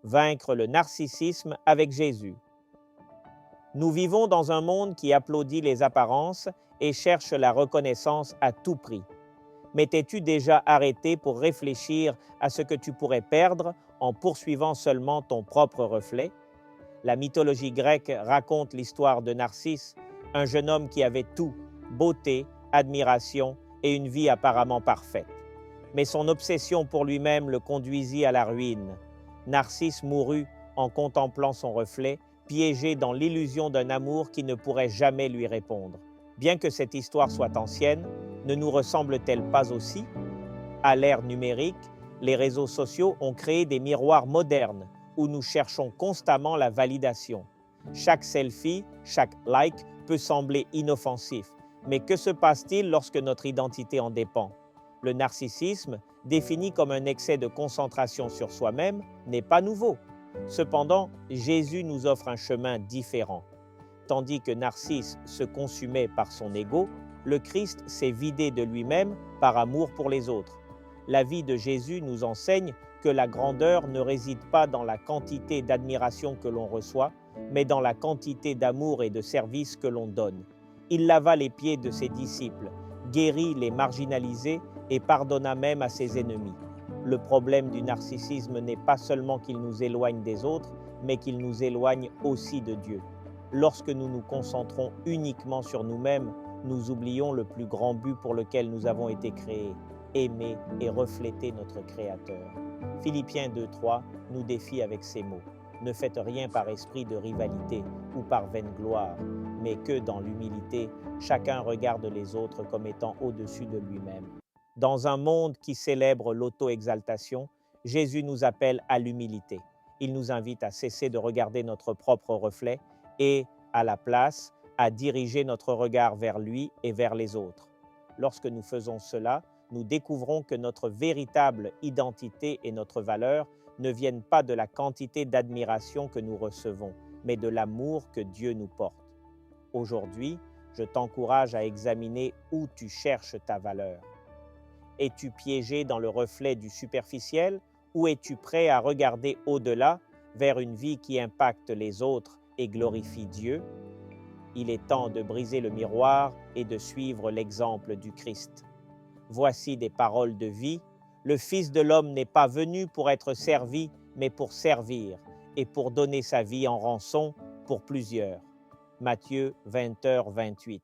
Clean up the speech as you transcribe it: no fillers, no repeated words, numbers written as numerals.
Vaincre le narcissisme avec Jésus. Nous vivons dans un monde qui applaudit les apparences et cherche la reconnaissance à tout prix. Mais t'es-tu déjà arrêté pour réfléchir à ce que tu pourrais perdre en poursuivant seulement ton propre reflet? La mythologie grecque raconte l'histoire de Narcisse, un jeune homme qui avait tout, beauté, admiration et une vie apparemment parfaite. Mais son obsession pour lui-même le conduisit à la ruine. Narcisse mourut en contemplant son reflet, piégé dans l'illusion d'un amour qui ne pourrait jamais lui répondre. Bien que cette histoire soit ancienne, ne nous ressemble-t-elle pas aussi? À l'ère numérique, les réseaux sociaux ont créé des miroirs modernes où nous cherchons constamment la validation. Chaque selfie, chaque like peut sembler inoffensif, mais que se passe-t-il lorsque notre identité en dépend? Le narcissisme, défini comme un excès de concentration sur soi-même, n'est pas nouveau. Cependant, Jésus nous offre un chemin différent. Tandis que Narcisse se consumait par son ego, le Christ s'est vidé de lui-même par amour pour les autres. La vie de Jésus nous enseigne que la grandeur ne réside pas dans la quantité d'admiration que l'on reçoit, mais dans la quantité d'amour et de service que l'on donne. Il lava les pieds de ses disciples, guérit les marginalisés et pardonna même à ses ennemis. Le problème du narcissisme n'est pas seulement qu'il nous éloigne des autres, mais qu'il nous éloigne aussi de Dieu. Lorsque nous nous concentrons uniquement sur nous-mêmes, nous oublions le plus grand but pour lequel nous avons été créés, aimer et refléter notre Créateur. Philippiens 2:3 nous défie avec ces mots. Ne faites rien par esprit de rivalité ou par vaine gloire, mais que dans l'humilité, chacun regarde les autres comme étant au-dessus de lui-même. Dans un monde qui célèbre l'auto-exaltation, Jésus nous appelle à l'humilité. Il nous invite à cesser de regarder notre propre reflet et, à la place, à diriger notre regard vers lui et vers les autres. Lorsque nous faisons cela, nous découvrons que notre véritable identité et notre valeur ne viennent pas de la quantité d'admiration que nous recevons, mais de l'amour que Dieu nous porte. Aujourd'hui, je t'encourage à examiner où tu cherches ta valeur. Es-tu piégé dans le reflet du superficiel ou es-tu prêt à regarder au-delà vers une vie qui impacte les autres et glorifie Dieu? Il est temps de briser le miroir et de suivre l'exemple du Christ. Voici des paroles de vie. Le Fils de l'homme n'est pas venu pour être servi, mais pour servir et pour donner sa vie en rançon pour plusieurs. Matthieu 20h28.